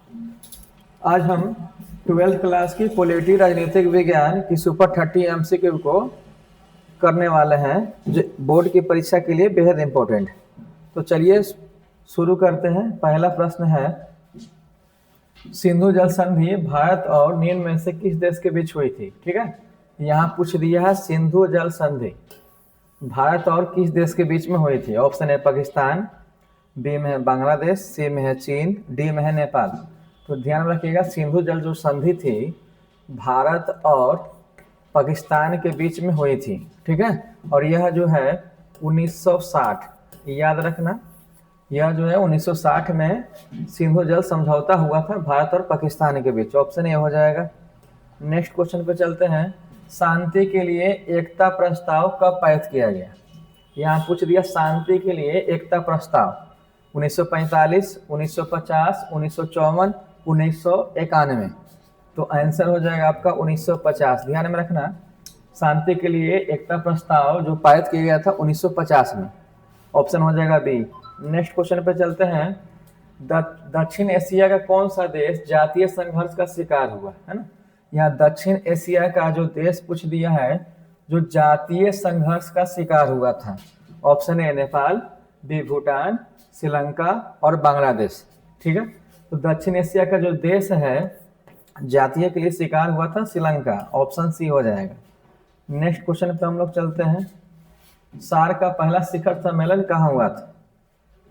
आज हम 12th class की पॉलिटी राजनीतिक विज्ञान की सुपर 30 एमसीक्यू को करने वाले हैं, जो बोर्ड की परीक्षा के लिए बेहद इम्पोर्टेंट। तो चलिए शुरू करते हैं। पहला प्रश्न है, सिंधु जल संधि भारत और निम्न में से किस देश के बीच हुई थी? ठीक है, यहाँ पूछ दिया है सिंधु जल संधि भारत और किस देश के बीच में हुई थी। ऑप्शन ए पाकिस्तान, बी में है बांग्लादेश, सी में है चीन, डी में है नेपाल। तो ध्यान रखिएगा, सिंधु जल जो संधि थी भारत और पाकिस्तान के बीच में हुई थी। ठीक है, और यह जो है 1960, याद रखना, यह जो है 1960 में सिंधु जल समझौता हुआ था भारत और पाकिस्तान के बीच। ऑप्शन ए हो जाएगा। नेक्स्ट क्वेश्चन पे चलते हैं, शांति के लिए एकता प्रस्ताव कब पारित किया गया? यहाँ पूछ दिया शांति के लिए एकता प्रस्ताव 1945, 1950, 1954, 1991। तो आंसर हो जाएगा आपका 1950। ध्यान में रखना, शांति के लिए एकता प्रस्ताव जो पारित किया गया था 1950 में। ऑप्शन हो जाएगा बी। नेक्स्ट क्वेश्चन पे चलते हैं, दक्षिण एशिया का कौन सा देश जातीय संघर्ष का शिकार हुआ है ना? यहाँ दक्षिण एशिया का जो देश पूछ दिया है जो जातीय संघर्ष का शिकार हुआ था। Option A Nepal, B Bhutan, Sri Lanka और बांग्लादेश। ठीक है, तो दक्षिण एशिया का जो देश है जातीय के लिए शिकार हुआ था श्रीलंका। ऑप्शन सी हो जाएगा। नेक्स्ट क्वेश्चन पे हम लोग चलते हैं, सार्क का पहला शिखर सम्मेलन कहाँ हुआ था?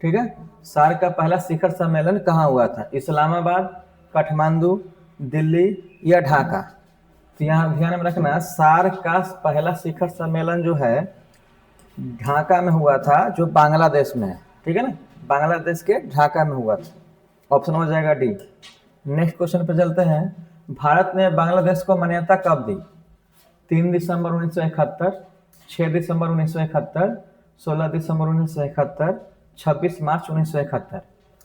ठीक है, सार्क का पहला शिखर सम्मेलन कहाँ हुआ था? इस्लामाबाद, काठमांडू, दिल्ली या ढाका? तो यहाँ ध्यान में रखना, सार्क का पहला शिखर सम्मेलन जो है ढाका में हुआ था, जो बांग्लादेश में है। ठीक है ना, बांग्लादेश के ढाका में हुआ था। ऑप्शन हो जाएगा डी। नेक्स्ट क्वेश्चन पे चलते हैं, भारत ने बांग्लादेश को मान्यता कब दी? 3 दिसंबर 1971, 6 दिसंबर 1971, 16 दिसंबर 1971, 26 मार्च 1971।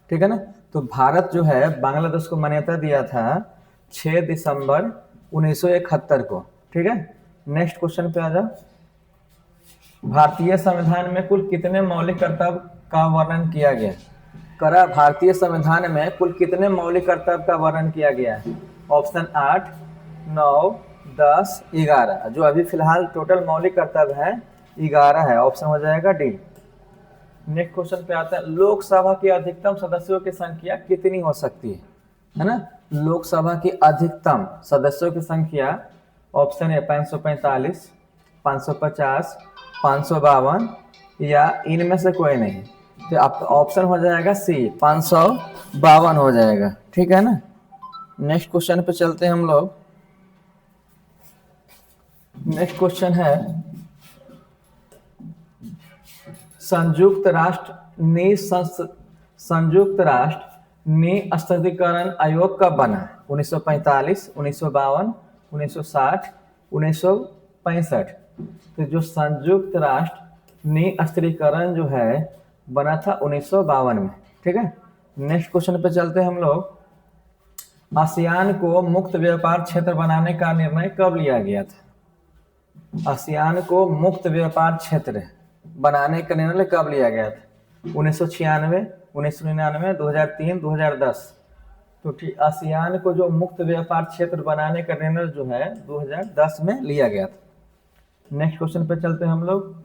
ठीक है ना, तो भारत जो है बांग्लादेश को मान्यता दिया था 6 दिसंबर 1971 को। ठीक है, नेक्स्ट क्वेश्चन पे आ जाओ, भारतीय संविधान में कुल कितने मौलिक कर्तव्य का वर्णन किया गया? करा भारतीय संविधान में कुल कितने मौलिक कर्तव्य का वर्णन किया गया है? ऑप्शन 8, 9, 10, 11। जो अभी फिलहाल टोटल मौलिक कर्तव्य है 11 है। ऑप्शन हो जाएगा डी। नेक्स्ट क्वेश्चन पे आता है, लोकसभा की अधिकतम सदस्यों की संख्या कितनी हो सकती है ना? लोकसभा की अधिकतम सदस्यों की संख्या, ऑप्शन है 545, 550, 552 या इनमें से कोई नहीं। तो आपका ऑप्शन हो जाएगा सी, 552 हो जाएगा। ठीक है ना। नेक्स्ट क्वेश्चन पे चलते हैं हम लोग। नेक्स्ट क्वेश्चन है, संयुक्त राष्ट्र निःशस्त्रीकरण आयोग कब बना? 1945, 1952, 1960, 1965। तो जो संयुक्त राष्ट्र निःशस्त्रीकरण जो है बना था 1952 में। ठीक है, नेक्स्ट क्वेश्चन पे चलते हैं हम लोग। आसियान को मुक्त व्यापार क्षेत्र बनाने का निर्णय कब लिया गया था? आसियान को मुक्त व्यापार क्षेत्र बनाने का निर्णय कब लिया गया था? 1996, 1999, 2003, 2010। तो ठीक, आसियान को जो मुक्त व्यापार क्षेत्र बनाने का निर्णय जो है 2010 में लिया गया था। नेक्स्ट क्वेश्चन पे चलते हैं हम लोग,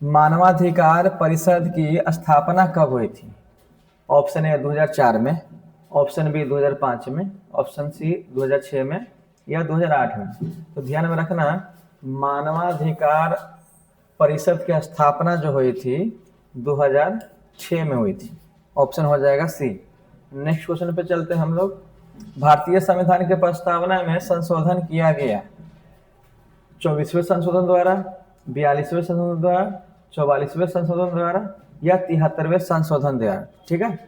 मानवाधिकार परिषद की स्थापना कब हुई थी? ऑप्शन ए 2004 में, ऑप्शन बी 2005 में, ऑप्शन सी 2006 में या 2008 में। तो ध्यान में रखना, मानवाधिकार परिषद की स्थापना जो हुई थी 2006 में हुई थी। ऑप्शन हो जाएगा सी। नेक्स्ट क्वेश्चन पे चलते हैं हम लोग, भारतीय संविधान के प्रस्तावना में संशोधन किया गया 24वें संशोधन द्वारा, 42वें संशोधन द्वारा, 44वें संशोधन द्वारा या 73वें संशोधन द्वारा? ठीक है,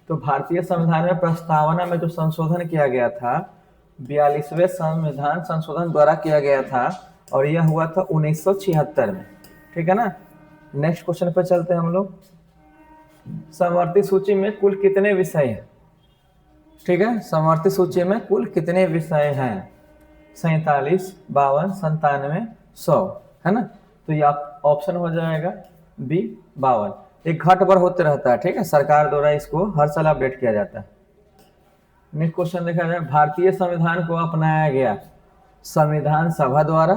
तो भारतीय संविधान में प्रस्तावना में जो संशोधन किया गया था 42वें संविधान संशोधन द्वारा किया गया था और यह हुआ था 1976 में। ठीक है ना। नेक्स्ट क्वेश्चन पर चलते हैं हम लोग, समवर्ती सूची में कुल कितने विषय हैं? ठीक है, समवर्ती सूची में कुल कितने विषय हैं? 47, 52, 97, 100 है ना। तो ये ऑप्शन हो जाएगा बी 52। एक घट बढ़ होते रहता है। ठीक है, सरकार द्वारा इसको हर साल अपडेट किया जाता है। नेक्स्ट क्वेश्चन देखा जाए, भारतीय संविधान को अपनाया गया संविधान सभा द्वारा,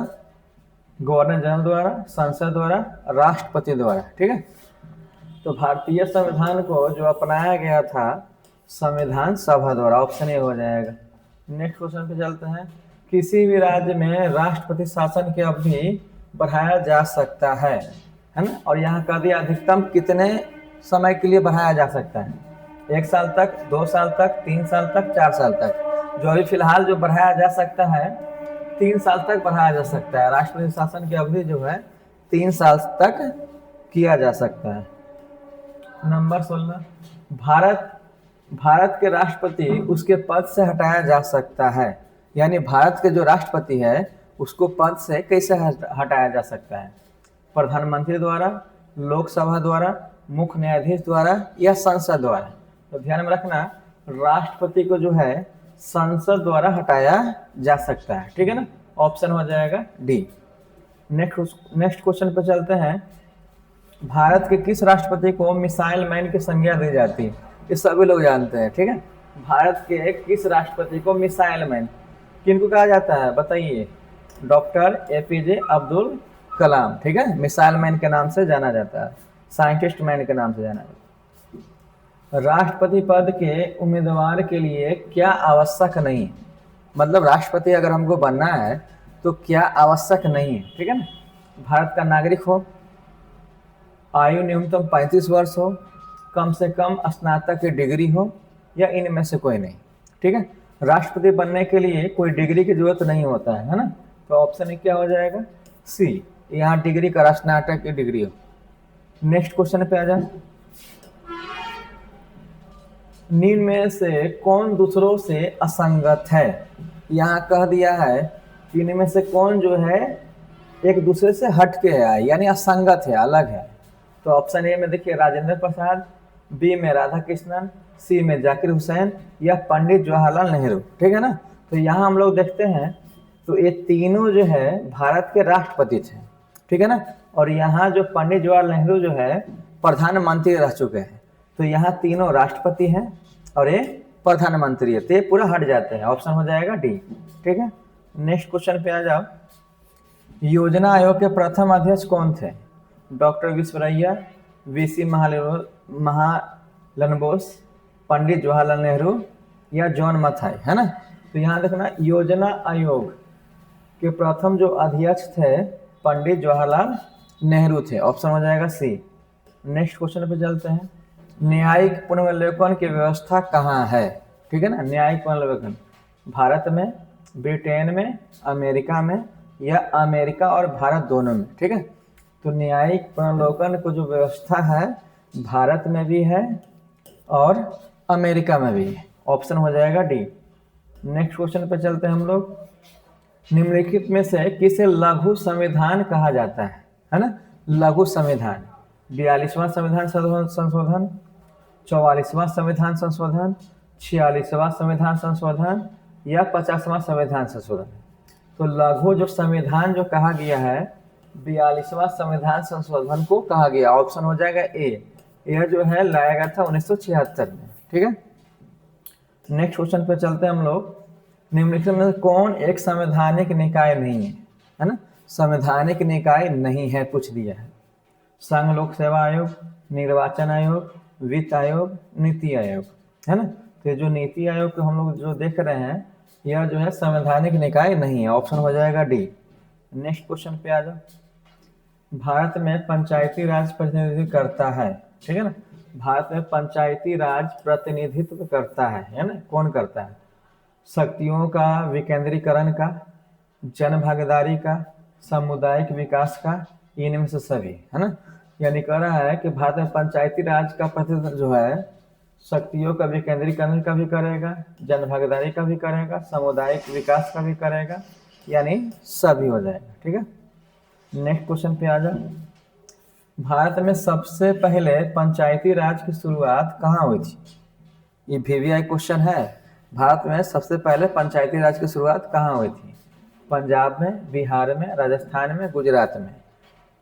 गवर्नर जनरल द्वारा, संसद द्वारा, राष्ट्रपति द्वारा। ठीक है, तो भारतीय संविधान को जो अपनाया गया था संविधान सभा द्वारा, ऑप्शन ए हो जाएगा। नेक्स्ट क्वेश्चन पे चलते हैं, किसी भी राज्य में राष्ट्रपति शासन की अवधि बढ़ाया जा सकता है ना, और यहाँ का भी अधिकतम कितने समय के लिए बढ़ाया जा सकता है, 1 साल तक, 2 साल तक, 3 साल तक, 4 साल तक। जो अभी फिलहाल जो बढ़ाया जा सकता है 3 साल तक बढ़ाया जा सकता है। राष्ट्रपति शासन की अवधि जो है 3 साल तक किया जा सकता है। नंबर 16, भारत के राष्ट्रपति उसके पद से हटाया जा सकता है, यानी भारत के जो राष्ट्रपति है उसको पद से कैसे हटाया जा सकता है, प्रधानमंत्री द्वारा, लोकसभा द्वारा, मुख्य न्यायाधीश द्वारा या संसद द्वारा। तो ध्यान में रखना, राष्ट्रपति को जो है संसद द्वारा हटाया जा सकता है। ठीक है ना, ऑप्शन हो जाएगा डी। नेक्स्ट क्वेश्चन पर चलते हैं, भारत के किस राष्ट्रपति को मिसाइल मैन की संज्ञा दी जाती है, ये सभी लोग जानते हैं। ठीक है, भारत के किस राष्ट्रपति को मिसाइल मैन किनको कहा जाता है बताइए, डॉक्टर एपीजे अब्दुल कलाम। ठीक है, मिसाइल मैन के नाम से जाना जाता है, साइंटिस्ट मैन के नाम से जाना जाता है। राष्ट्रपति पद के उम्मीदवार के लिए क्या आवश्यक नहीं है, मतलब राष्ट्रपति अगर हमको बनना है तो क्या आवश्यक नहीं है। ठीक है ना, भारत का नागरिक हो, आयु न्यूनतम 35 वर्ष हो, कम से कम स्नातक की डिग्री हो, या इनमें से कोई नहीं। ठीक है, राष्ट्रपति बनने के लिए कोई डिग्री की जरूरत नहीं होता है ना, तो ऑप्शन क्या हो जाएगा, सी, यहाँ डिग्री का स्नातक की डिग्री हो। नेक्स्ट क्वेश्चन पे आ जाए, निम्न में से कौन दूसरों से असंगत है, यहाँ कह दिया है कि इनमें से कौन जो है एक दूसरे से हट के है, यानी असंगत है, अलग है। तो ऑप्शन ए में देखिए राजेंद्र प्रसाद, बी में राधा कृष्णन, सी में जाकिर हुसैन, या पंडित जवाहरलाल नेहरू। ठीक है ना, तो यहाँ हम लोग देखते हैं तो ये तीनों जो है भारत के राष्ट्रपति थे। ठीक है ना, और यहाँ जो पंडित जवाहरलाल नेहरू जो है प्रधानमंत्री रह चुके हैं, तो यहाँ तीनों राष्ट्रपति हैं और ये प्रधानमंत्री है, तो ये पूरा हट जाते हैं, ऑप्शन हो जाएगा डी। ठीक है, नेक्स्ट क्वेश्चन पे आ जाओ, योजना आयोग के प्रथम अध्यक्ष कौन थे, डॉक्टर विश्वेश्वरैया, वीसी महालनोबिस, पंडित जवाहरलाल नेहरू, या जॉन मथाई। है ना, तो यहाँ देखना, योजना आयोग के प्रथम जो अध्यक्ष थे पंडित जवाहरलाल नेहरू थे, ऑप्शन हो जाएगा सी। नेक्स्ट क्वेश्चन पे चलते हैं, न्यायिक पुनर्विलोकन की व्यवस्था कहाँ है। ठीक है ना, न्यायिक पुनर्विलोकन भारत में, ब्रिटेन में, अमेरिका में, या अमेरिका और भारत दोनों में। ठीक है, तो न्यायिक पुनर्विलोकन को जो व्यवस्था है भारत में भी है और अमेरिका में भी है, ऑप्शन हो जाएगा डी। नेक्स्ट क्वेश्चन पे चलते हैं हम लोग, निम्नलिखित में से किसे लघु संविधान कहा जाता है ना, लघु संविधान, 42वां संविधान संशोधन, 44वां संविधान संशोधन, 46वां संविधान संशोधन, या 50वां संविधान संशोधन। तो लघु जो संविधान जो कहा गया है 42वां संविधान संशोधन को कहा गया, ऑप्शन हो जाएगा ए, यह जो है लाया गया था 1976 में। ठीक है, नेक्स्ट क्वेश्चन पे चलते हैं हम लोग, निम्नलिखित में कौन एक संवैधानिक निकाय नहीं है ना, संवैधानिक निकाय नहीं है पूछ दिया है, संघ लोक सेवा आयोग, निर्वाचन आयोग, वित्त आयोग, नीति आयोग। है ना, तो जो नीति आयोग को हम लोग जो देख रहे हैं यह जो है संवैधानिक निकाय नहीं है, ऑप्शन हो जाएगा डी। नेक्स्ट क्वेश्चन पे आ जाओ, भारत में पंचायती राज प्रतिनिधित्व करता है। ठीक है ना, भारत में पंचायती राज प्रतिनिधित्व करता है ना, कौन करता है, शक्तियों का विकेंद्रीकरण का, जन भागीदारी का, सामुदायिक विकास का, इनमें से सभी। है ना, यानी कह रहा है कि भारत में पंचायती राज का प्रतिनिधित्व जो है शक्तियों का विकेंद्रीकरण का भी करेगा, जन भागीदारी का भी करेगा, सामुदायिक विकास का भी करेगा, यानी सभी हो जाएगा। ठीक है, नेक्स्ट क्वेश्चन पे आ जाओ, भारत में सबसे पहले पंचायती राज की शुरुआत कहाँ हुई थी, ये VVI क्वेश्चन है, भारत में सबसे पहले पंचायती राज की शुरुआत कहाँ हुई थी, पंजाब में, बिहार में, राजस्थान में, गुजरात में,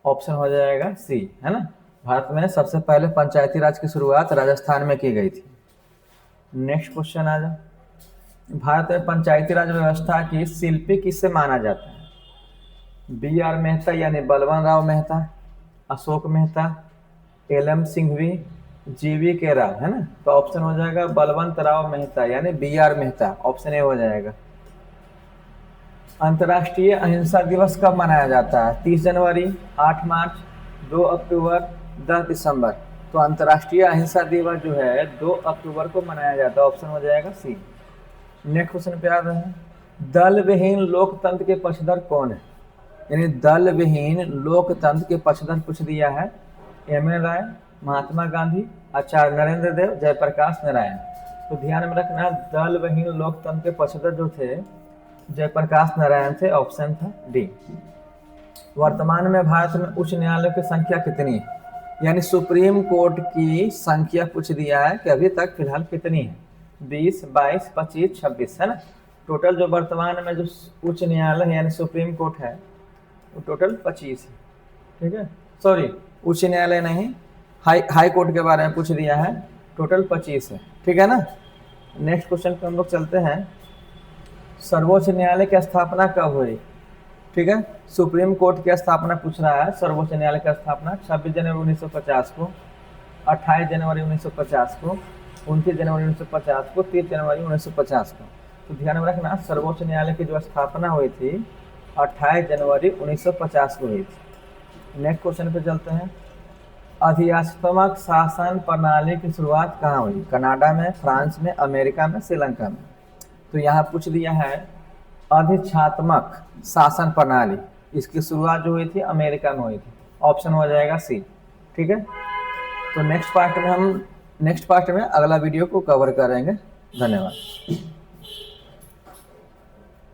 ऑप्शन हो जाएगा सी। है ना, भारत में सबसे पहले पंचायती राज की शुरुआत राजस्थान में की गई थी। नेक्स्ट क्वेश्चन आ जाओ, भारत में पंचायती राज व्यवस्था की शिल्पी किससे माना जाता है? B.R. मेहता यानी बलवान राव मेहता, अशोक मेहता, L.M. सिंघवी, G.V. के राव, है ना। तो ऑप्शन हो जाएगा बलवंत राव मेहता यानी B.R. मेहता, ऑप्शन ए हो जाएगा। अंतर्राष्ट्रीय अहिंसा दिवस कब मनाया जाता है? 30 जनवरी, 8 मार्च, 2 अक्टूबर, 10 दिसंबर। तो अंतर्राष्ट्रीय अहिंसा दिवस जो है 2 अक्टूबर को मनाया जाता है, ऑप्शन हो जाएगा सी। नेक्स्ट क्वेश्चन पे आ रहे हैं, दल विहीन लोकतंत्र के पक्षधर कौन है? यानी दल विहीन लोकतंत्र के पक्षधर पूछ दिया है। M.N. राय, महात्मा गांधी, आचार्य नरेंद्र देव, जयप्रकाश नारायण। तो ध्यान में रखना, दल विहीन लोकतंत्र के पक्षधर जो थे जयप्रकाश नारायण थे, ऑप्शन था डी। वर्तमान में भारत में उच्च न्यायालयों की संख्या कितनी है? यानी सुप्रीम कोर्ट की संख्या पूछ दिया है कि अभी तक फिलहाल कितनी है? 20, 22, 25, 26, है ना। टोटल जो वर्तमान में जो उच्च न्यायालय है यानी सुप्रीम कोर्ट है वो टोटल 25 है, ठीक है। सॉरी, उच्च न्यायालय नहीं, हाई कोर्ट के बारे में पूछ दिया है, टोटल 25 है, ठीक है ना। नेक्स्ट क्वेश्चन पे हम लोग चलते हैं, सर्वोच्च न्यायालय की स्थापना कब हुई? ठीक है, सुप्रीम कोर्ट की स्थापना पूछ रहा है। सर्वोच्च न्यायालय की स्थापना 26 जनवरी 1950 को, 28 जनवरी 1950 को, 29 जनवरी 1950 को, 30 जनवरी 1950 को। तो ध्यान में रखना, सर्वोच्च न्यायालय की जो स्थापना हुई थी 28 जनवरी 1950 को हुई थी। नेक्स्ट क्वेश्चन पे चलते हैं, अधियात्मक शासन प्रणाली की शुरुआत कहाँ हुई? कनाडा में, फ्रांस में, अमेरिका में, श्रीलंका में। तो यहाँ पूछ दिया है अधिछात्मक शासन प्रणाली, इसकी शुरुआत जो हुई थी अमेरिका में हुई थी, ऑप्शन हो जाएगा सी, ठीक है। तो नेक्स्ट पार्ट में अगला वीडियो को कवर करेंगे। धन्यवाद।